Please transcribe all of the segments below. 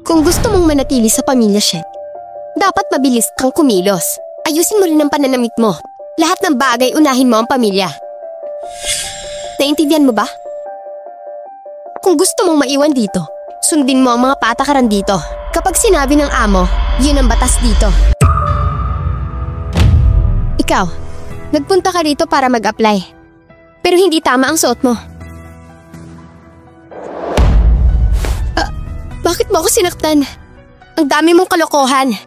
Kung gusto mong manatili sa pamilya, Shen, dapat mabilis kang kumilos. Ayusin mo rin ang pananamit mo. Lahat ng bagay unahin mo ang pamilya. Naintindihan mo ba? Kung gusto mong maiwan dito, sundin mo ang mga patakaran dito. Kapag sinabi ng amo, yun ang batas dito. Ikaw, nagpunta ka rito para mag-apply. Pero hindi tama ang suot mo. Bakit mo ako sinaktan? Ang dami mong kalokohan.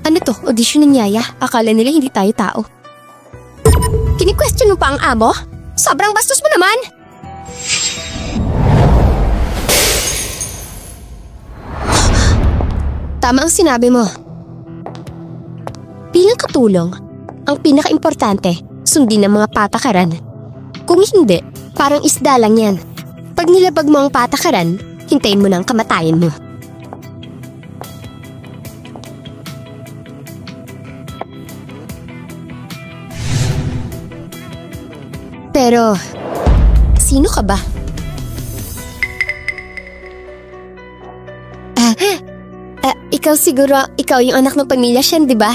Ano to? Audition ng Yaya? Akala nila hindi tayo tao. Kini-question mo pa ang amo? Sobrang bastos mo naman! Tama ang sinabi mo. Bilang katulong, ang pinaka-importante, sundin ang mga patakaran. Kung hindi, parang isda lang yan. Pag nilabag mo ang patakaran, hintayin mo na ang kamatayan mo. Pero, sino ka ba? Ikaw siguro, ikaw yung anak ng pamilya Shen, di ba?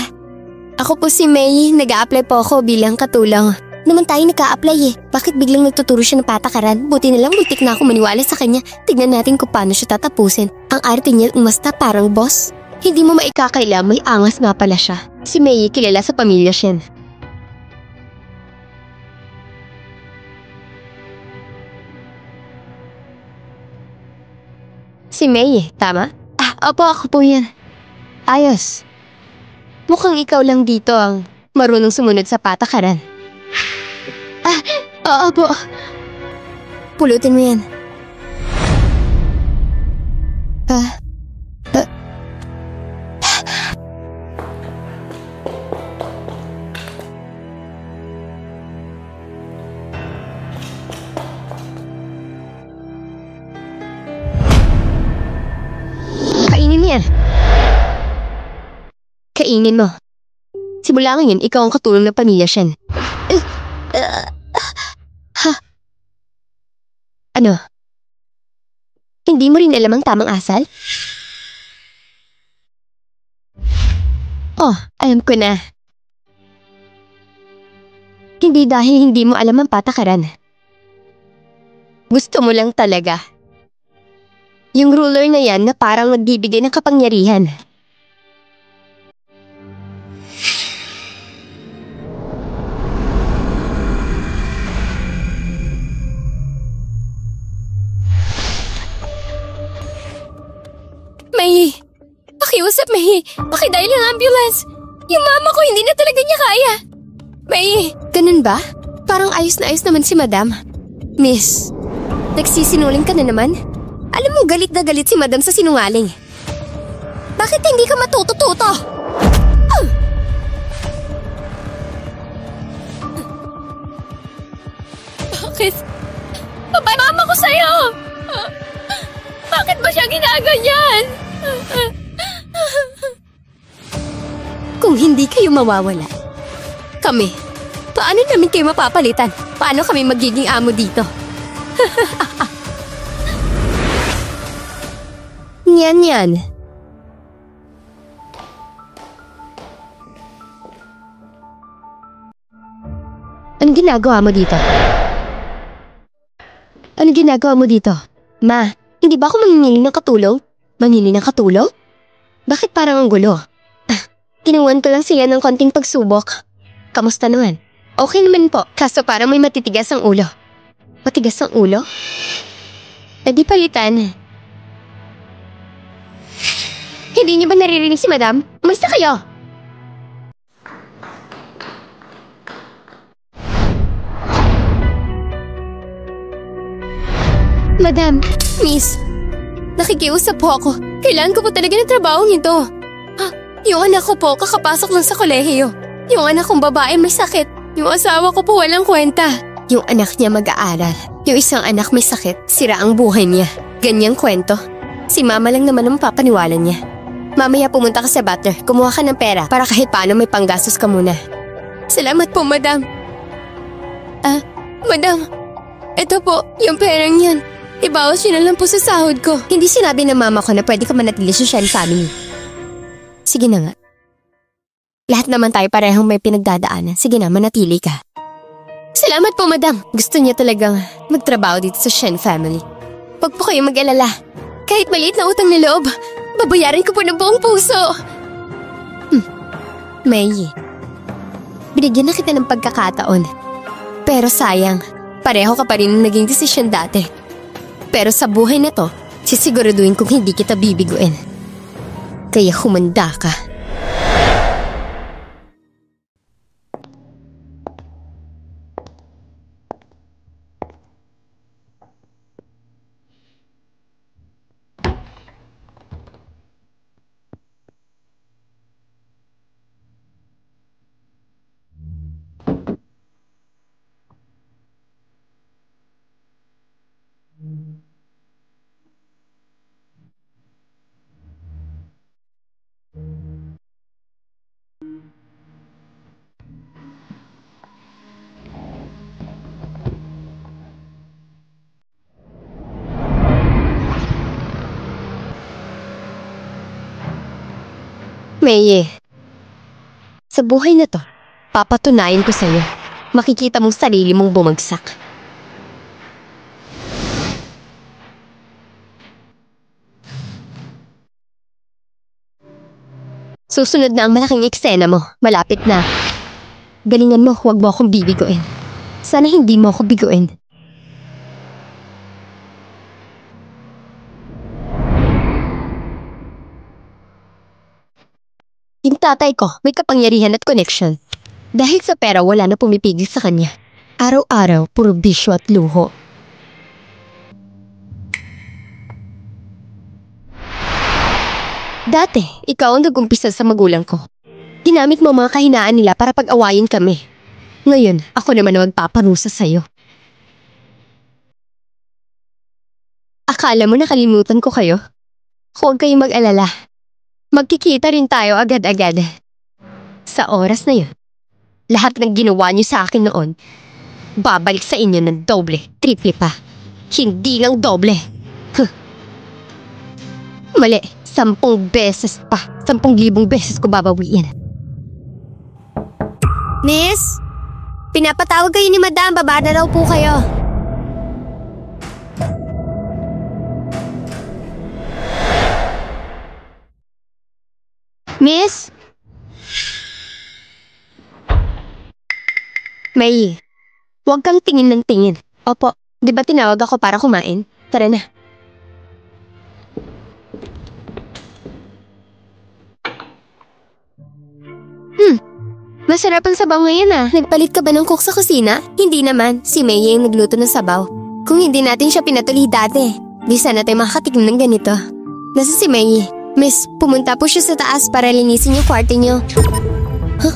Ako po si Mei, nag-a-apply po ako bilang katulong. Naman tayo nag-a-apply eh. Bakit biglang nagtuturo siya ng patakaran? Buti na lang butik na ako maniwala sa kanya. Tignan natin kung paano siya tatapusin. Ang arte niya umasta parang boss. Hindi mo maikakaila, may angas nga pala siya. Si Mei kilala sa pamilya Shen. Si Mei, tama? Opo, ako po yan. Ayos. Mukhang ikaw lang dito ang marunong sumunod sa patakaran. Oo po. Pulutin mo yan. Kainin yan. Kainin mo. Simula ngayon, ikaw ang katulong ng pamilya Shen. Ano? Hindi mo rin alam ang tamang asal? Oh, alam ko na. Hindi dahil hindi mo alam ang patakaran. Gusto mo lang talaga. Yung ruler na yan na parang nagbibigay ng kapangyarihan. May, pakiusap May, pakidial ng ambulance. Yung mama ko hindi na talaga niya kaya. May, ganun ba? Parang ayos na ayos naman si Madam. Miss, nagsisinungaling ka na naman? Alam mo galit na galit si Madam sa sinungaling. Bakit hindi ka matututo? Bakit? Papay mama ko sa'yo! Bakit ba siya ginaganyan? Kung hindi kayo mawawala, kami, paano namin kayo mapapalitan? Paano kami magiging amo dito? Yan. Anong ginagawa mo dito? Anong ginagawa mo dito? Ma, hindi ba ako mangingiling ng katulong? Mangingiling ng katulong? Bakit parang ang gulo? Tinuwan ko lang siya ng konting pagsubok. Kamusta naman? Okay naman po, kaso parang may matitigas ang ulo. Matigas ang ulo? E di palitan. Hindi niyo ba naririnig si Madam? Umalis na kayo! Madam, Miss, nakikiusap po ako. Kailangan ko po talaga ng trabahong ito. Yung anak ko po, kakapasok lang sa kolehiyo. Yung anak kong babae may sakit. Yung asawa ko po walang kwenta. Yung anak niya mag-aaral. Yung isang anak may sakit, sira ang buhay niya. Ganyang kwento. Si Mama lang naman ang papaniwala niya. Mamaya pumunta ka sa Butler, kumuha ka ng pera para kahit paano may panggastos ka muna. Salamat po, Madam. Madam, ito po, yung perang yan. bawas yun na lang po sa sahod ko. Hindi sinabi ng mama ko na pwede ka manatili sa Shen family. Sige na nga. Lahat naman tayo parehong may pinagdadaanan. Sige na, manatili ka. Salamat po, madam. Gusto niya talagang magtrabaho dito sa Shen family. Huwag po kayo mag-alala. Kahit maliit na utang na loob, babayaran ko po ng buong puso. May, binigyan na kita ng pagkakataon. Pero sayang, pareho ka pa rin ng naging desisyon dati. Pero sa buhay na to, sisiguraduhin kong hindi kita bibiguin. Kaya humanda ka. Meye, sa buhay na to, papatunayan ko sa'yo. Makikita mong sarili mong bumagsak. Susunod na ang malaking eksena mo. Malapit na. Galingan mo, huwag mo akong bibiguin. Sana hindi mo ako biguin. Yung tatay ko, may kapangyarihan at connection. Dahil sa pera, wala na pumipigil sa kanya. Araw-araw, puro bisyo at luho. Dati, ikaw ang nag-umpisa sa magulang ko. Ginamit mo mga kahinaan nila para pag-awayin kami. Ngayon, ako naman ang magpaparusa sa'yo. Akala mo nakalimutan ko kayo? Huwag kayong mag-alala. Magkikita rin tayo agad-agad. Sa oras na yun, lahat ng ginawa niyo sa akin noon, babalik sa inyo ng doble, triple pa. Hindi lang doble. Mali, 10 beses pa. 10,000 beses ko babawiin. Miss, pinapatawag kayo ni Madam. Baba na raw po kayo. Miss? May, huwag kang tingin ng tingin. Opo, di ba tinawag ako para kumain? Tara na. Masarap ang sabaw ngayon ah. Nagpalit ka ba ng cook sa kusina? Hindi naman, si May yung nagluto ng sabaw. Kung hindi natin siya pinatuloy dati, di sana tayo makakatikim ng ganito. Nasa si May. Miss, pumunta po siya sa taas para linisin yung kwarto niyo. Huh?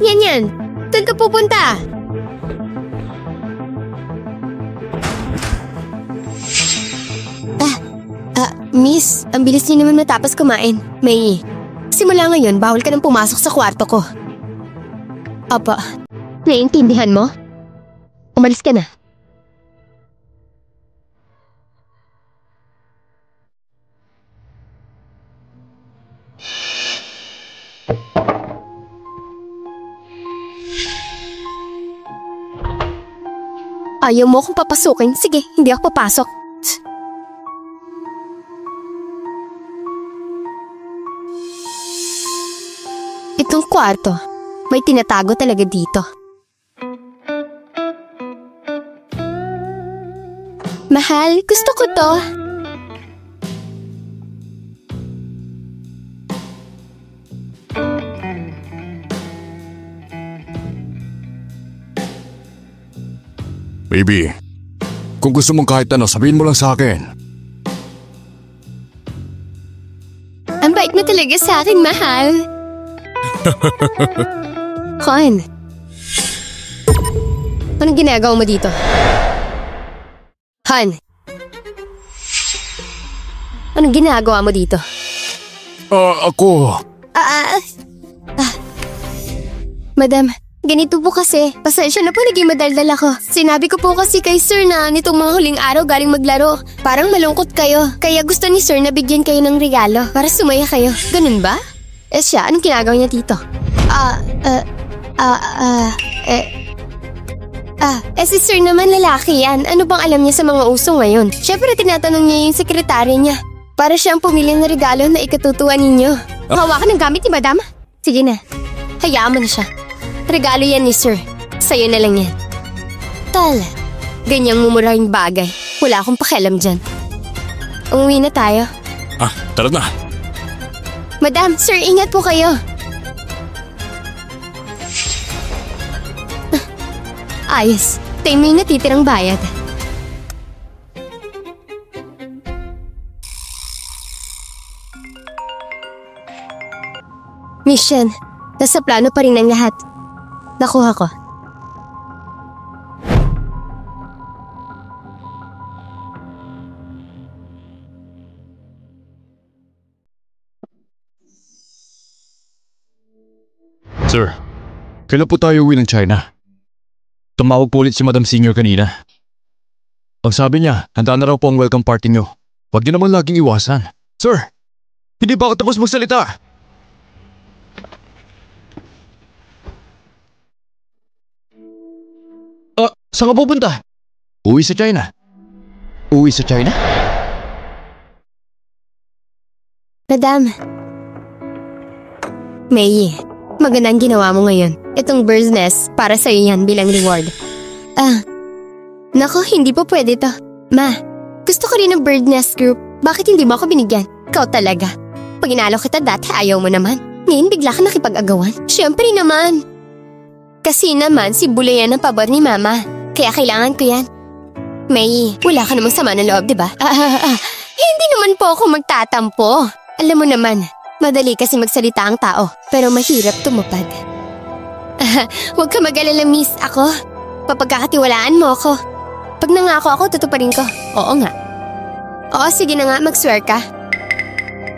Yan. Doon ka pupunta. Miss, ang bilis niyo naman matapos kumain. May, simula ngayon, bawal ka nang pumasok sa kwarto ko. Opo. Naiintindihan mo? Umalis ka na. Ayaw mo akong papasukin? Sige, hindi ako papasok. Itong kwarto, may tinatago talaga dito. Mahal, gusto ko to. Baby, kung gusto mong kahit ano, sabihin mo lang sa akin. Ang bait mo talaga sa akin, mahal. Juan, anong ginagawa mo dito? Han, anong ginagawa mo dito? Ako. Madam, Ganito po kasi, pasensya na po naging madaldal ako. Sinabi ko po kasi kay sir na nitong mga huling araw galing maglaro. Parang malungkot kayo. Kaya gusto ni sir na bigyan kayo ng regalo para sumaya kayo. Ganun ba? Siya, anong ginagawa niya dito? Si sir naman lalaki yan. Ano bang alam niya sa mga uso ngayon? Siyempre tinatanong niya yung sekretary niya. Para siyang pumili ng regalo na ikatutuwa ninyo. Hawakan ng gamit ni madam? Sige na. Hayaan mo na siya. Regalo yan ni sir. Sa'yo na lang yan. Tal, ganyang mumurahing bagay. Wala akong pakialam dyan. Umuwi na tayo. Tara na. Madam, sir, ingat po kayo. Ayos. Tayo mo yung natitirang bayad. Mission, nasa plano pa rin ang lahat. Nakuha ko. Sir, kailan po tayo uwi ng China? Tumawag po ulit si Madam Senior kanina. Ang sabi niya, handa na raw po ang welcome party niyo. Huwag niyo naman laging iwasan. Sir, hindi ba ako tapos magsalita? Saan ka pupunta? Uwi sa China. Uwi sa China? Madam. May, magandang ginawa mo ngayon. Itong bird's nest para sa'yo yan bilang reward. Nako, hindi po pwede to. Ma, gusto ko rin ng bird nest group. Bakit hindi mo ako binigyan? Ikaw talaga. Pag inalo kita dati, ayaw mo naman. Ngayon bigla ka nakipag-agawan. Siyempre naman. Kasi naman si Bulayan ang pabor ni Mama. Kaya kailangan ko yan. May, wala ka namang sama ng loob, diba? Hindi naman po ako magtatampo. Alam mo naman, madali kasi magsalita ang tao, pero mahirap tumupad. Huwag ka mag-alala, miss. Ako, papagkakatiwalaan mo ako. Pag nangako ako, tutuparin ko. Oo nga. Oo, sige na nga, mag-swear ka.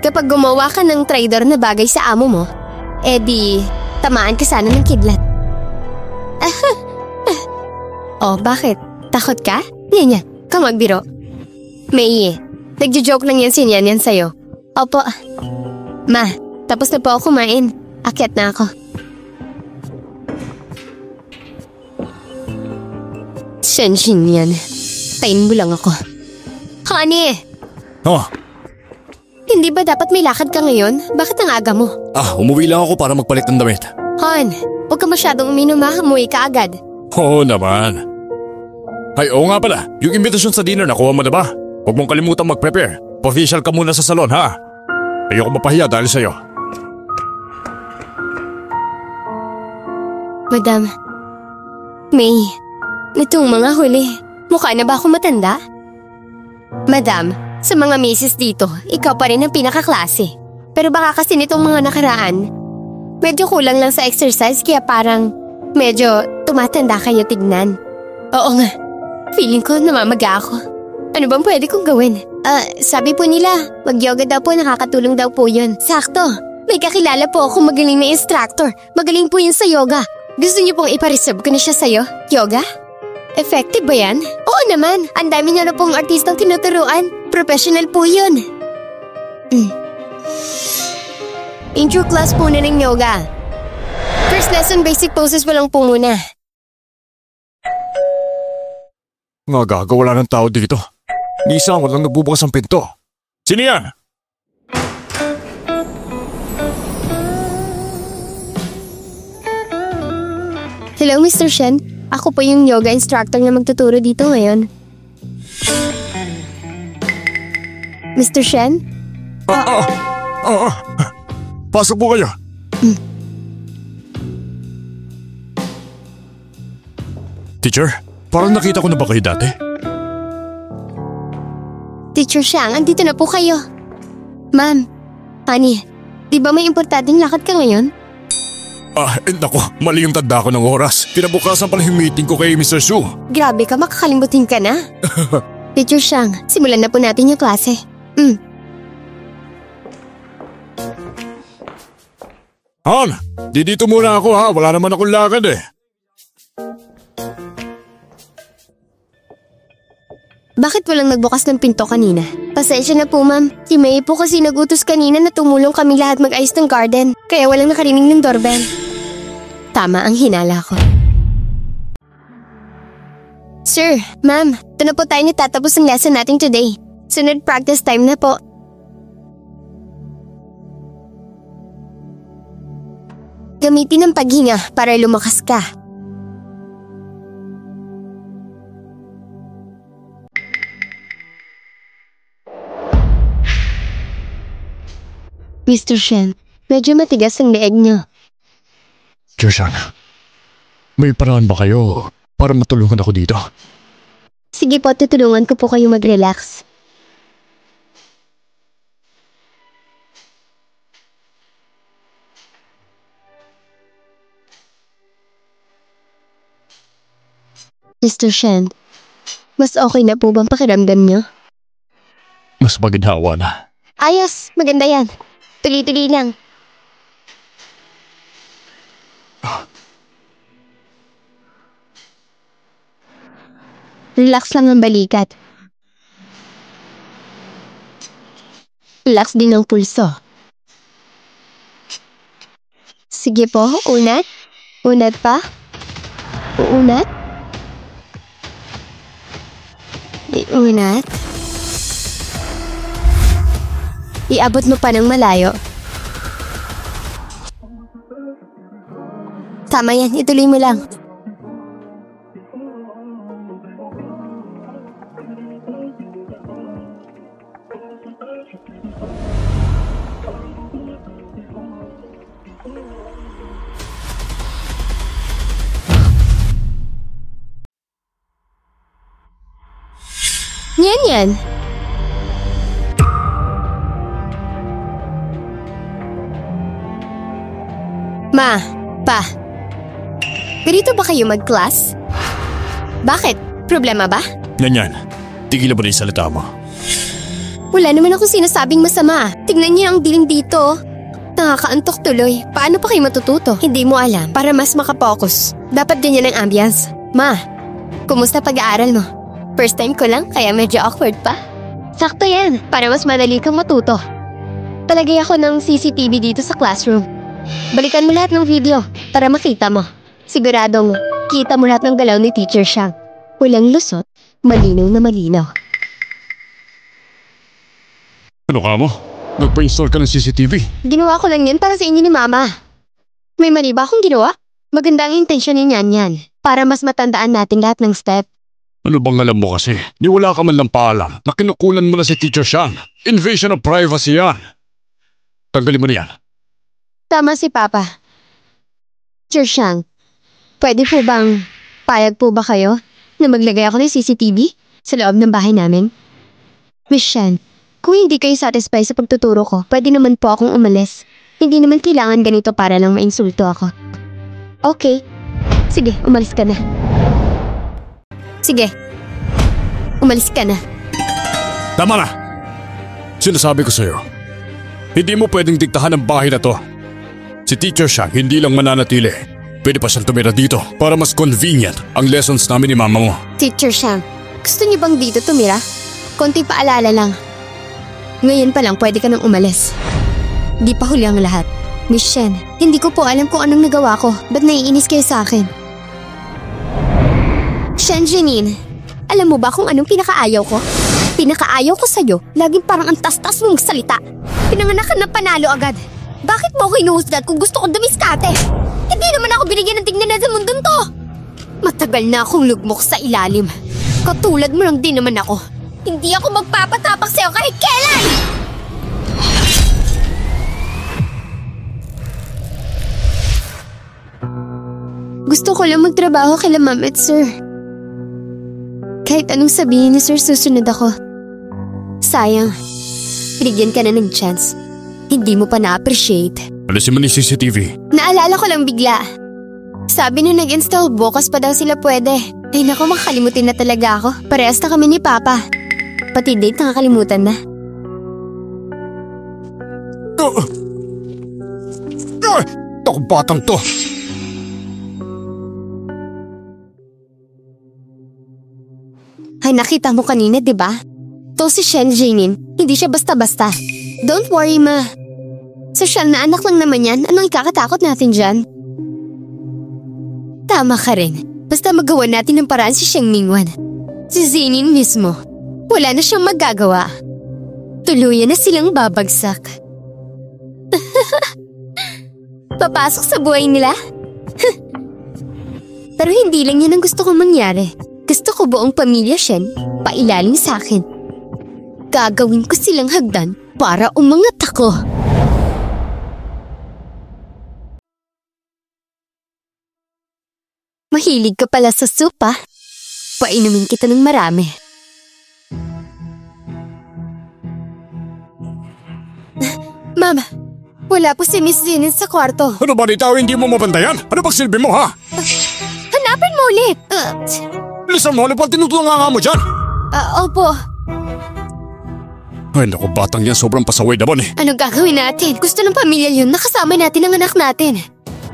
Kapag gumawa ka ng traidor na bagay sa amo mo, di, tamaan ka sana ng kidlat. Oh, bakit? Takot ka? Yan, ka magbiro. May, nagjo-joke lang yan yan sa'yo. Opo. Ma, tapos na po ako kumain. Akyat na ako. Senshin yan. Tayin mo lang ako. Honey! Hindi ba dapat may lakad ka ngayon? Bakit ang aga mo? Umuwi lang ako para magpalit ng damit. Hon, huwag ka masyadong uminom ha. Umuwi ka agad. Oo naman. Ay, oo nga pala. Yung invitation sa dinner, nakuha mo na ba? Huwag mong kalimutan mag-prepare. Pa-official ka muna sa salon, ha? Ayoko mapahiya dahil sa'yo. Madam, May, nitong mga huli, mukha na ba ako matanda? Madam, sa mga misis dito, ikaw pa rin ang pinakaklase. Pero baka kasi nitong mga nakaraan, medyo kulang lang sa exercise kaya parang medyo tumatanda kayo tignan. Oo nga, feeling ko namamaga ako. Ano bang pwede kong gawin? Sabi po nila, mag-yoga daw po, nakakatulong daw po yun. Sakto, may kakilala po ako magaling na instructor. Magaling po yun sa yoga. Gusto niyo pong ipareserve ko na siya sa'yo? Yoga? Effective ba yan? Oo naman, ang dami niya na pong artistang tinuturuan. Professional po yun. Intro class po na ng yoga. First lesson, basic poses pa lang po muna. Nga gaga, wala ng tao dito. Isa ako lang nagbubukas ang pinto. Sino yan? Hello, Mr. Shen. Ako po yung yoga instructor na magtuturo dito ngayon. Mr. Shen? Pasok po kayo. Teacher, parang nakita ko na ba kayo dati? Teacher Shang, andito na po kayo. Ma'am, honey, di ba may importanteng lakad ka ngayon? Naku, mali yung tanda ko ng oras. Pinabukasan pala yung meeting ko kay Mr. Su. Grabe ka, makakalimutin ka na. Teacher Shang, simulan na po natin yung klase. Han, dito muna ako ha. Wala naman akong lakad eh. Bakit walang nagbukas ng pinto kanina? Pasensya na po ma'am. Si May po kasi nagutos kanina na tumulong kaming lahat mag-ayos ng garden. Kaya walang nakarinig ng doorbell. Tama ang hinala ko. Sir, ma'am, ito na po tayo natatapos ng lesson natin today. Sunod practice time na po. Gamitin ang paghinga para lumakas ka. Mr. Shen, medyo matigas ang leeg niyo. Joseon, may paraan ba kayo para matulungan ako dito? Sige po, tutulungan ko po kayo mag-relax. Mr. Shen, mas okay na po bang pakiramdam niyo? Mas maginhawa na. Ayos, maganda yan. Tuloy-tuloy lang. Relax lang ang balikat. Relax din ang pulso. Sige po, unat. Unat pa. Uunat. Unat. Iabot mo pa ng malayo. Tama yan, ituloy mo lang. Yan. Ma, Pa, ganito ba kayo mag-class? Bakit? Problema ba? Yan. Tigilan mo na yung salita mo. Wala naman akong sinasabing masama. Tingnan niyo ang dilim dito. Nakakaantok tuloy. Paano pa kayo matututo? Hindi mo alam. Para mas makapokus. Dapat ganyan ang ambience. Ma, kumusta pag-aaral mo? First time ko lang, kaya medyo awkward pa. Sakto yan, para mas madali kang matuto. Talagay ako ng CCTV dito sa classroom. Balikan mo lahat ng video para makita mo. Siguradong kita mo lahat ng galaw ni Teacher Shang. Walang lusot, malinaw na malinaw. Ano ka mo? Nagpa-install ka ng CCTV? Ginawa ko lang yan para sa inyo ni Mama. May mali ba akong ginawa? Maganda ang intensyon niyan yan. Para mas matandaan natin lahat ng step. Ano bang alam mo kasi? Ni wala ka man lang paalam na kinukulan mo na si Teacher Shang. Invasion of privacy yan. Tanggalin mo na yan. Tama si Papa. Teacher Shang, pwede po bang payag po ba kayo na maglagay ako ng CCTV sa loob ng bahay namin? Miss Shen, kung hindi kayo satisfied sa pagtuturo ko, pwede naman po akong umalis. Hindi naman kailangan ganito para lang mainsulto ako. Okay. Sige, umalis ka na. Sige. Umalis ka na. Tama na! Sinasabi ko sa'yo, hindi mo pwedeng diktahan ang bahay na to. Si Teacher Shang hindi lang mananatili. Pwede pa siyang tumira dito para mas convenient ang lessons namin ni Mama mo. Teacher Shang, gusto niyo bang dito tumira? Konting paalala lang. Ngayon pa lang pwede ka nang umalis. Di pa huli ang lahat. Miss Shen, hindi ko po alam kung anong nagawa ko. Ba't naiinis kayo sa akin? Shen Janine, alam mo ba kung anong pinakaayaw ko? Pinakaayaw ko sa'yo, laging parang ang tas-tas mong salita. Pinanganakan na panalo agad. Bakit mo ako inuhusgat kung gusto ko dumiskate? Hindi naman ako binigyan ng tignan sa mundong to. Matagal na akong lugmok sa ilalim. Katulad mo lang din naman ako. Hindi ako magpapatapak sa'yo kahit kailan! Gusto ko lang magtrabaho kila Ma'am at Sir. Kahit anong sabihin ni Sir, susunod ako. Sayang, binigyan ka na ng chance. Hindi mo pa na-appreciate. Alisin mo ni CCTV. Naalala ko lang bigla. Sabi nung nag-install, bukas pa daw sila pwede. Ay naku, makakalimutin na talaga ako. Parehas na kami ni Papa. Pati date nakakalimutan na. Ako batang to! Ay, nakita mo kanina, di ba? To si Shen Jinin, hindi siya basta-basta. Don't worry, ma. Sosyal na anak lang naman yan. Anong ikakatakot natin dyan? Tama ka rin. Basta magawa natin ng paraan si Sheng Mingwan. Si Zinin mismo. Wala na siyang magagawa. Tuluyan na silang babagsak. Papasok sa buhay nila? Pero hindi lang yan ang gusto kong mangyari. Gusto ko buong pamilya Shen pailalim sa akin. Gagawin ko silang hagdan para umangat ako. Mahilig ka pala sa soup, ah. Painumin kita ng marami. Mama, wala po si Miss Zinin sa kwarto. Ano ba ikaw hindi mo mabantayan? Ano bang silbi mo ha? Hanapin mo ulit. Lisan mo, ano pang tinutulungan nga mo dyan? Opo. Ay naku, batang yan sobrang pasaway naman eh. Ano gagawin natin? Gusto ng pamilya yun, nakasama natin ang anak natin.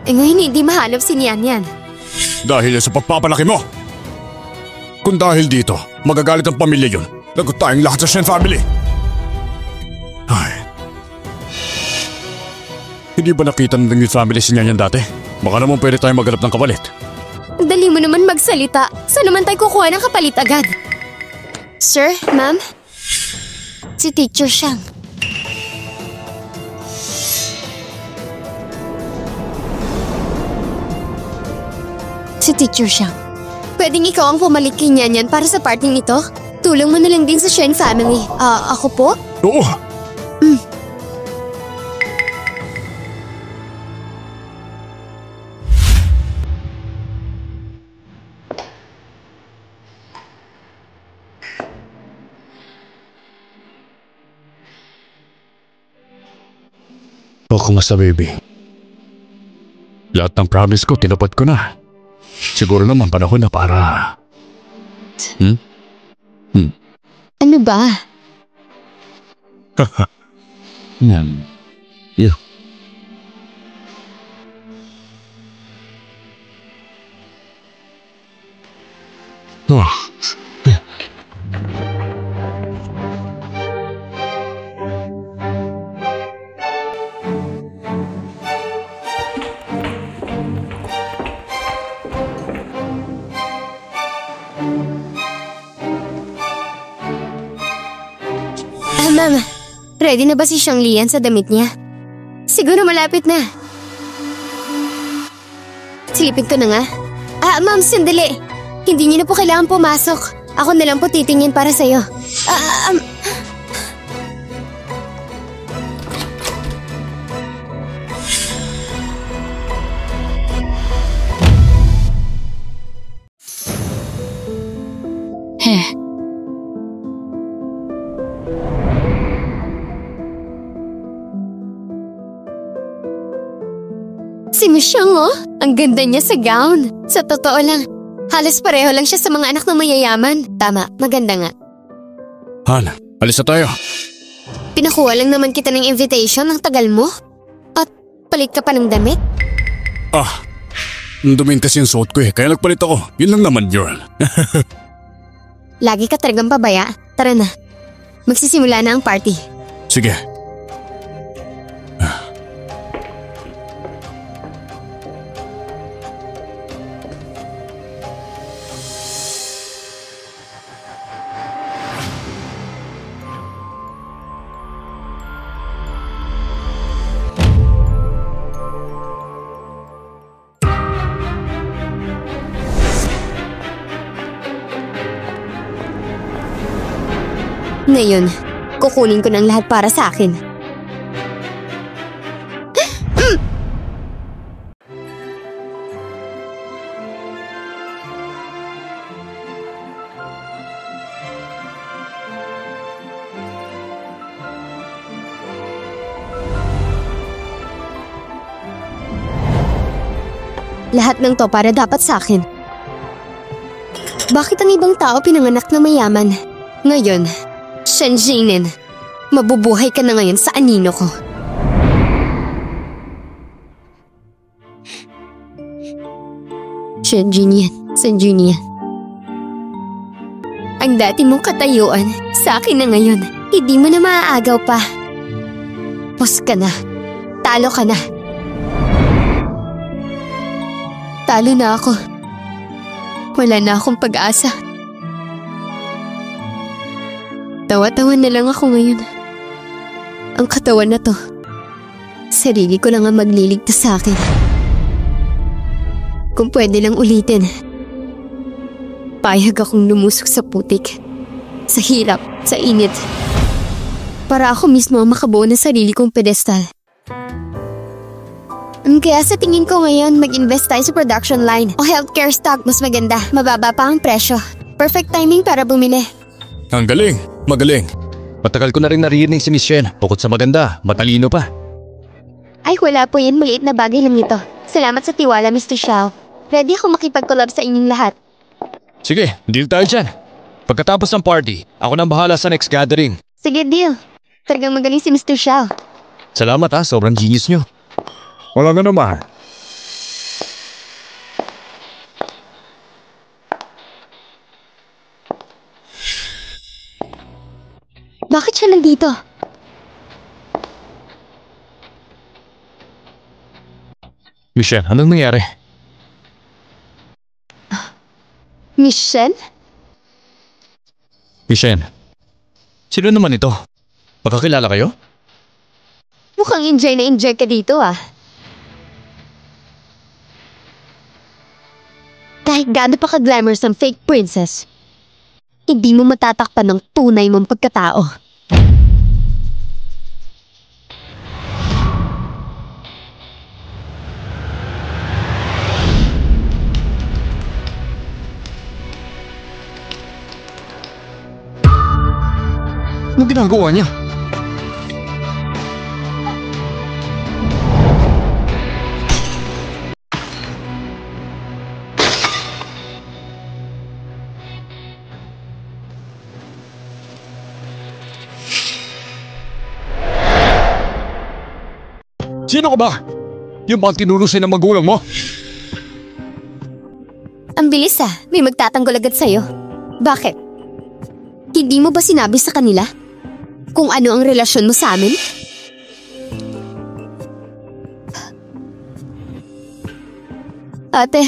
Ngayon hindi mahanap si Nian yan. Dahil sa pagpapalaki mo. Kung dahil dito, magagalit ang pamilya yun. Lagot tayong lahat sa Shen family. Ay. Hindi ba nakita ng yung family si Nian dati? Baka naman pwede tayong maghanap ng kapalit. Dali mo naman magsalita. Saan naman tayo kukuha ng kapalit agad? Sir, ma'am? Si Teacher Shang. Si Teacher Shang. Pwedeng ikaw ang pumalit kay Nian para sa parting ito? Tulong mo na lang din sa Shen family. Ako po? Oo. Kumusta baby? Lahat ng promise ko, tinupad ko na. Siguro naman panahon na para... Ano ba? Yan. Yeah. Oh. Ma'am, ready na ba si Shang Lian sa damit niya? Siguro malapit na. Silipin ko na nga. Ma'am, sandali. Hindi niyo na po kailangan pumasok. Ako na lang po titingin para sa'yo. Si Michelle, oh. Ang ganda niya sa gown. Sa totoo lang, halos pareho lang siya sa mga anak ng mayayaman. Tama, maganda nga. Han, alis na tayo. Pinakuha lang naman kita ng invitation, ang tagal mo. At palit ka pa ng damit? Dumin kasi yung suot ko eh, kaya nagpalit ako. Yun lang naman, girl. Lagi ka talagang pabaya. Tara na. Magsisimula na ang party. Sige. Ngayon, kukunin ko ng lahat para sa akin. Lahat ng to para dapat sa akin. Bakit ang ibang tao pinanganak na mayaman? Ngayon, Shen Jinin, mabubuhay ka na ngayon sa anino ko. Shen Jinin. Ang dati mong katayuan, sa akin na ngayon. Hindi mo na maaagaw pa. Pos ka na. Talo ka na. Talo na ako. Wala na akong pag-asa. Tawa-tawa na lang ako ngayon. Ang katawan na to, sarili ko lang ang magliligtas sa akin. Kung pwede lang ulitin, payag akong lumusok sa putik, sa hirap, sa init, para ako mismo ang makabuo ng sarili kong pedestal. Kaya sa tingin ko ngayon, mag-invest tayo sa production line o healthcare stock, mas maganda. Mababa pa ang presyo. Perfect timing para bumili. Ang galing, magaling. Matagal ko na rin naririnig si Miss Shen. Bukod sa maganda, matalino pa. Ay wala po yan, maliit na bagay lang ito. Salamat sa tiwala, Mr. Xiao. Ready ako makipag-collab sa inyong lahat. Sige, deal tayo dyan. Pagkatapos ng party, ako nang bahala sa next gathering. Sige, deal. Talagang magaling si Mr. Xiao. Salamat ha, sobrang genius nyo. Wala nga naman. Bakit siya nandito? Michelle, anong nangyari? Michelle? Michelle, sino naman ito? Magkakilala kayo? Mukhang enjoy na enjoy ka dito ah. Kahit gaano pa ka-glamorous ang fake princess, hindi mo matatakpan ng tunay mong pagkatao. Anong ginagawa niya? Sino ka ba? Yung bang tinurusay ng magulang mo? Ang bilis ah, may magtatanggol agad sa'yo. Bakit? Hindi mo ba sinabi sa kanila kung ano ang relasyon mo sa amin? Ate?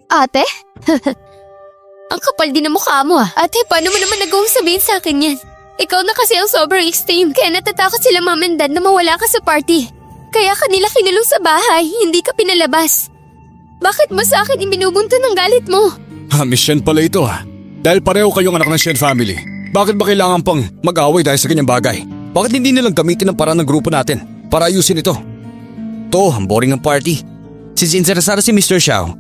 Ate? Ang kapal din ng mukha mo ah. Ate, paano mo naman nagawang sabihin sa akin yan? Ikaw na kasi ang sobrang extreme, kaya natatakot sila mom and dad na mawala ka sa party. Kaya kanila kinulong sa bahay, hindi ka pinalabas. Bakit mo sa akin ibinubunto ng galit mo? Miss Shen pala ito ha. Dahil pareho kayong anak ng Shen family. Bakit ba kailangan pang mag-away dahil sa ganyang bagay? Bakit hindi nilang gamitin ang paraan ng grupo natin para ayusin ito? To, ang boring ng party. Since interesado si Mr. Xiao,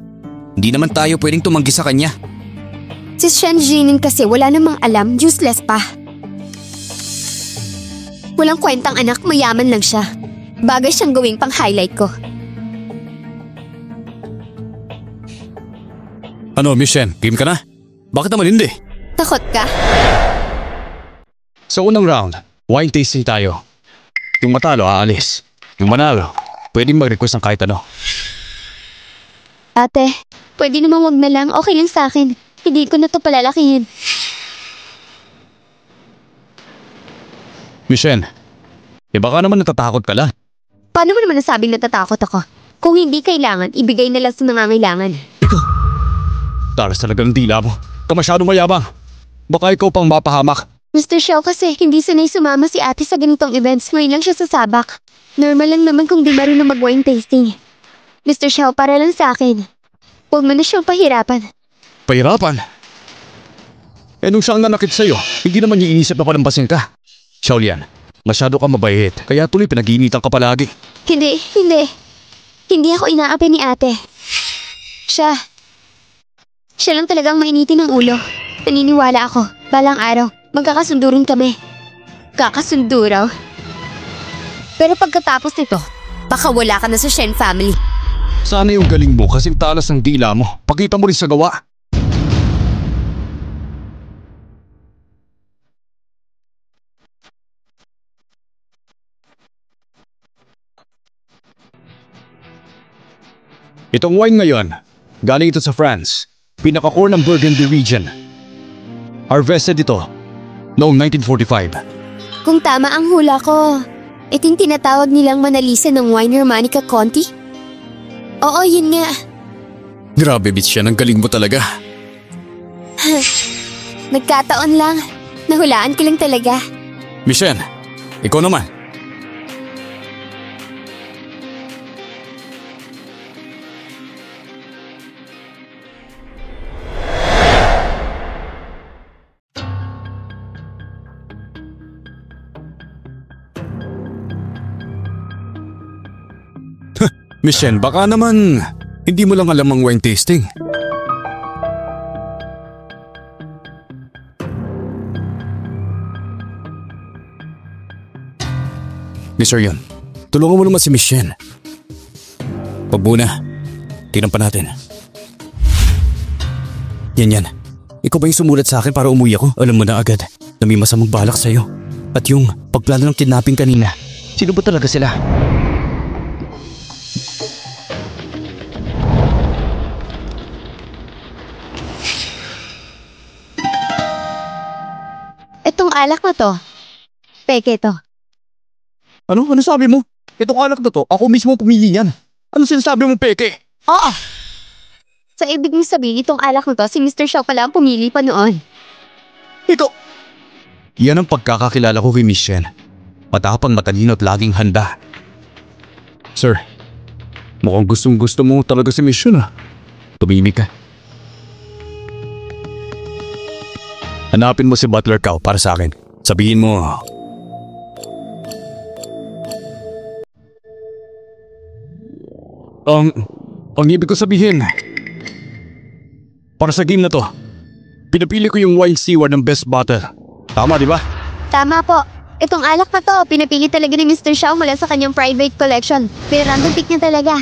hindi naman tayo pwedeng tumanggi sa kanya. Si Shen Jinin kasi wala namang alam, useless pa. Walang kwentang anak, mayaman lang siya. Bagay siyang gawing pang-highlight ko. Ano, Miss Shen, game ka na? Bakit naman hindi? Takot ka? Sa unang round, wine tasting tayo. Yung matalo, aalis. Yung manalo, pwedeng mag-request ng kahit ano. Ate, pwede naman wag na lang. Okay lang sa akin. Hindi ko na to palalakihin. Michelle, baka naman natatakot ka lang. Paano mo naman nasabing natatakot ako? Kung hindi kailangan, ibigay na lang sa nangangailangan. Ikaw, taras talaga ng dila mo. Ka masyadong mayabang. Baka ikaw pang mapahamak. Mr. Xiao kasi hindi sanay sumama si ate sa ganitong events. Ngayon lang siya sasabak. Normal lang naman kung di marunong mag-wine tasting. Mr. Xiao, para lang sa akin. Huwag mo na siyang pahirapan. Pahirapan? Nung siyang nanakit sa'yo, hindi naman niya inisip na palampasin ka. Xiaolian, masyado ka mabait, kaya tuloy pinag-iinitan ka palagi. Hindi. Hindi ako inaapi ni ate. Siya lang talagang mainitin ng ulo. Naniniwala ako, balang araw, magkakasundo rin kami. Kakasundo raw. Pero pagkatapos nito, baka wala ka na sa Shen family. Sana yung galing mo kasing talas ng dila mo. Pakita mo rin sa gawa. Itong wine ngayon, galing ito sa France. Pinaka-core ng Burgundy region. Harvested ito noong 1945. Kung tama ang hula ko, ito yung tinatawag nilang Mona Lisa ng winer Monica Conti? Oo, yun nga. Grabe, bitch yan. Ang galing mo talaga. Nagkataon lang. Nahulaan ko lang talaga. Michelle, ikaw naman. Michelle, baka naman hindi mo lang alam ang wine tasting. Mr. Yon, tulungan mo naman si Michelle. Pag muna, tingnan pa natin. Yan. Ikaw ba yung sumulat sa akin para umuwi ako? Alam mo na agad na may masamang balak sa'yo. At yung pagplano ng kidnapping kanina. Sino ba talaga sila? Itong alak na to. Peke to. Ano sabi mo? Itong alak na to, ako mismo pumili yan. Ano sinasabi mo, peke? Oo. Sa ibig mong sabihin, itong alak na to, si Mr. Shaw pala ang pumili pa noon. Ikaw! Yan ang pagkakakilala ko kay Michelle. Matapang, matalino at laging handa. Sir, mukhang gustong-gusto mo talaga si Michelle. Tumimik ka. Hanapin mo si Butler Cow para sa akin. Sabihin mo, ang ibig ko sabihin, para sa game na to, pinapili ko yung wine steward ng best bottle. Tama, di ba? Tama po. Itong alak na to, pinapili talaga ni Mr. Shaw mula sa kanyang private collection. Pero random pick niya talaga.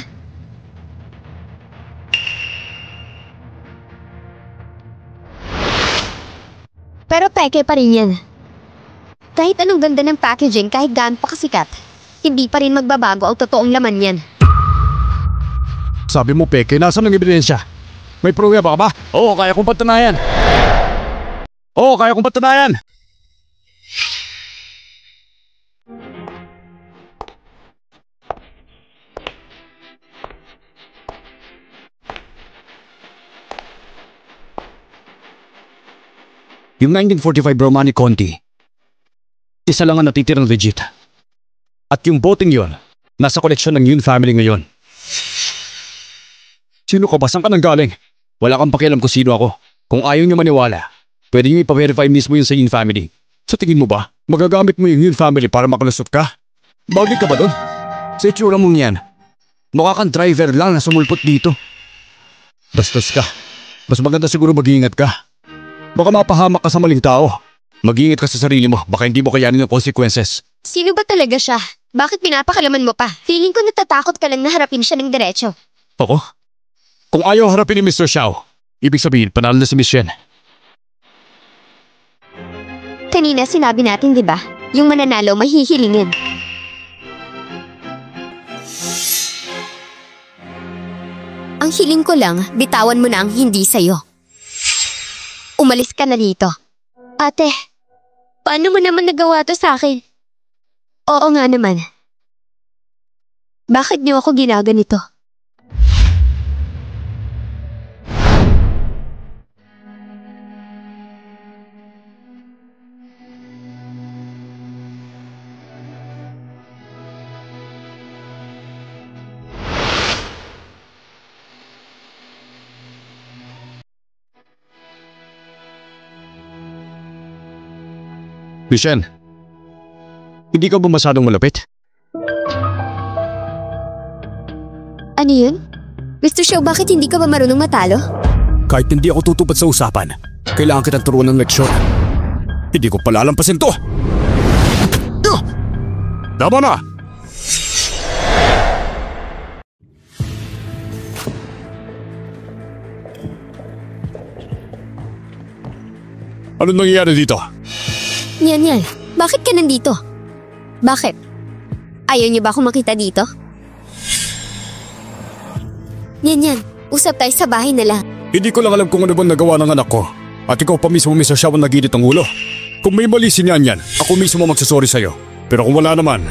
Pero peke pa rin yan. Kahit anong ganda ng packaging, kahit gaano pa kasikat, hindi pa rin magbabago ang totoong laman yan. Sabi mo, peke, nasaan ang ebidensya? May pruweba ka ba? Oo, kaya kong patunayan. Yung 1945 Romani Conti, isa lang ang natitirang legit. At yung boting yon, nasa koleksyon ng Yun family ngayon. Sino ka ba? Saan ka nang galing? Wala kang pakialam kung sino ako. Kung ayaw niyo maniwala, pwede niyo ipa-verify mismo yun sa Yun family. Sa tingin mo ba, magagamit mo yung Yun family para makalusot ka? Bagay ka ba doon? Sa itsura mong yan, mukha kang driver lang na sumulpot dito. Bastos ka. Mas maganda siguro mag-iingat ka. Baka mapahamak ka sa maling tao. Mag-iingat ka sa sarili mo, baka hindi mo kayanin ang consequences. Sino ba talaga siya? Bakit pinapakalaman mo pa? Feeling ko natatakot ka lang na harapin siya ng diretso. Ako? Kung ayaw harapin ni Mr. Xiao, ibig sabihin panalo na si Miss Shen. Kanina sinabi natin, di ba? Yung mananalo mahihilingin. Ang hiling ko lang, bitawan mo na ang hindi sa'yo. Umalis ka na dito. Ate, paano mo naman nagawa to sa akin? Oo nga naman. Bakit niyo ako ginaganito? Miss Shen, hindi ka ba masyadong malapit? Ano yun? Mr. Xiao, bakit hindi ka ba marunong matalo? Kahit hindi ako tutupad sa usapan, kailangan kitang turuan ng leksyon. Hindi ko palalampasin to! Tama na! Anong nangyayari dito? Yan. Bakit ka nandito? Bakit? Ayaw niyo ba akong makita dito? Yan. Usap tayo sa bahay na lang. Hindi ko lang alam kung ano bang nagawa ng anak ko. At ikaw pa mismo, Mr. Xiao, ang naginit ang ulo. Kung may mali si Nyan Yan, ako mismo magsasorry sa'yo. Pero kung wala naman…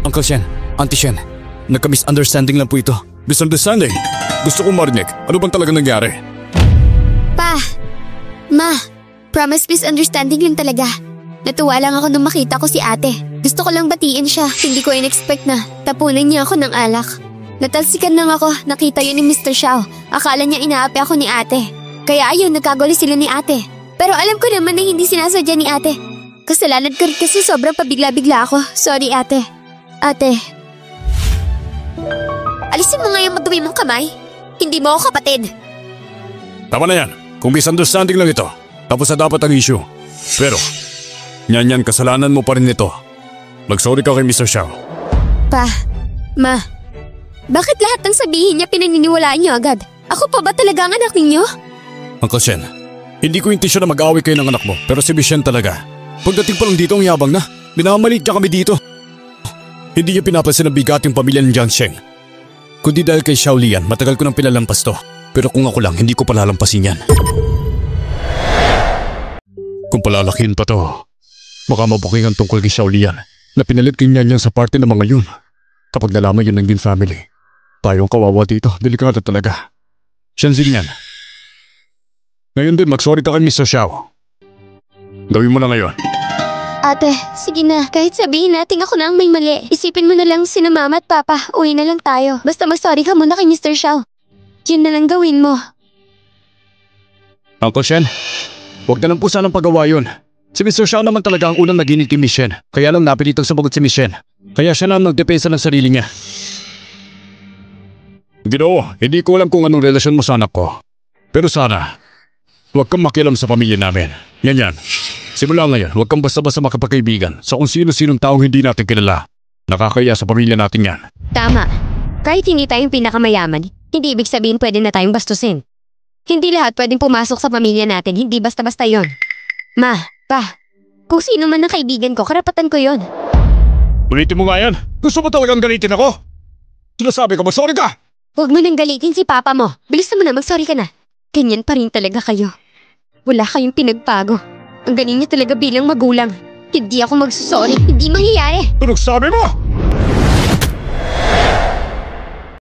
Uncle Shen, Auntie Shen, nagka-misunderstanding lang po ito. Misunderstanding? Gusto kong marinig. Ano bang talaga nangyari? Pa! Ma! Promise misunderstanding lang talaga. Natuwa lang ako nung makita ko si ate. Gusto ko lang batiin siya. Hindi ko in-expect na tapunan niya ako ng alak. Natalsikan lang ako, nakita yun ni Mr. Xiao. Akala niya inaapi ako ni ate. Kaya ayun, nagkagulo sila ni ate. Pero alam ko naman na hindi sinasadya ni ate. Kasalanan ko rin kasi sobrang pabigla-bigla ako. Sorry ate. Ate. Alisin mo nga yung madumi mong kamay. Hindi mo ako kapatid. Tama na yan. Kung misunderstanding lang ito, tapos na dapat ang issue. Pero, Nyan, kasalanan mo pa rin ito. Mag-sorry ka kay Mr. Xiao. Pa, ma, bakit lahat ng sabihin niya pinaniniwalaan niyo agad? Ako pa ba talaga ang anak ninyo? Uncle Shen, hindi ko intensyon na mag-away kayo ng anak mo, pero si Miss Shen talaga. Pagdating pa lang dito ang yabang na, minamalit niya kami dito. Hindi niya pinapansin ang bigat yung pamilya ng Jiang Sheng. Kundi dahil kay Xiao Lian, matagal ko nang pinalampas to. Pero kung ako lang, hindi ko palalampasin yan. Kung palalakihin pa to, baka mabukingan tungkol kay Xiao Lian na pinalit kay Nyan Yan sa party ng mga yun. Kapag nalaman yun ng din family, tayong kawawa dito, delikado talaga. Shenzhen yan. Ngayon din, mag-sorry ka kay Mr. Xiao. Gawin mo na ngayon. Ate, sige na. Kahit sabihin natin ako na ang may mali. Isipin mo na lang sina mama at papa. Uwi na lang tayo. Basta mag-sorry ka muna kay Mr. Xiao. Yun na lang gawin mo. Uncle Shen, huwag na lang po sanang pagawa yun. Si Mr. Xiao naman talaga ang unang naginit kay Miss Shen. Kaya lang napilitang sumagot si Miss Shen. Kaya siya na nagdepensa ng sarili niya. Ginoo, hindi ko alam kung anong relasyon mo sa anak ko. Pero sana, huwag kang makialam sa pamilya namin. Yan. Simula ngayon, huwag kang basta-basta makapagkaibigan sa kung sino-sinong taong hindi natin kilala. Nakakaya sa pamilya natin yan. Tama. Kahit hindi tayong pinakamayaman, hindi ibig sabihin pwede na tayong bastusin. Hindi lahat pwedeng pumasok sa pamilya natin, hindi basta-basta yon. Ma, pa, kung sino man ang kaibigan ko, karapatan ko yon. Ulitin mo nga yan. Gusto mo talagang galitin ako? Sinasabi ko, mag-sorry ka! Huwag mo nang galitin si papa mo. Bilis mo na, mag-sorry ka na. Ganyan pa rin talaga kayo. Wala kayong pinagbago. Ang galing niya talaga bilang magulang. Hindi ako magsusorry. Hindi mangyayari. Ano sabi mo?